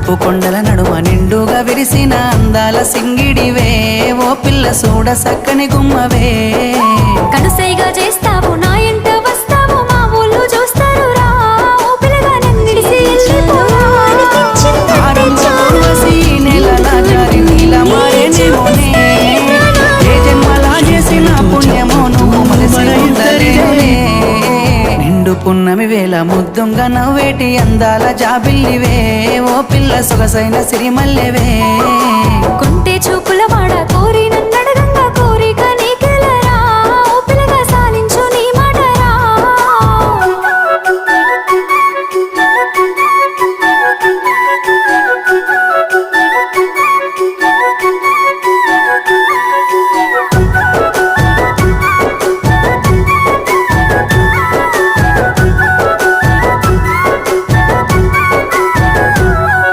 cup కొండల నడుమ నిండుగా విరిసిన అందాల సింగిడివే ఓ పిల్ల సూడ సక్కని గుమ్మవే కనుసైగా చేస్తావు నా ఇంట వస్తావు మా ఊళ్ళు చూస్తారు రా ఓ పిల్లగా నన్నిడిసి నిండు పున్నమి వేళ ముద్దుంగా నవ్వేటి అందాల జాబిల్లివే ఓ పిల్ల సొగసైన సిరిమల్లెవే కొంటే చూపు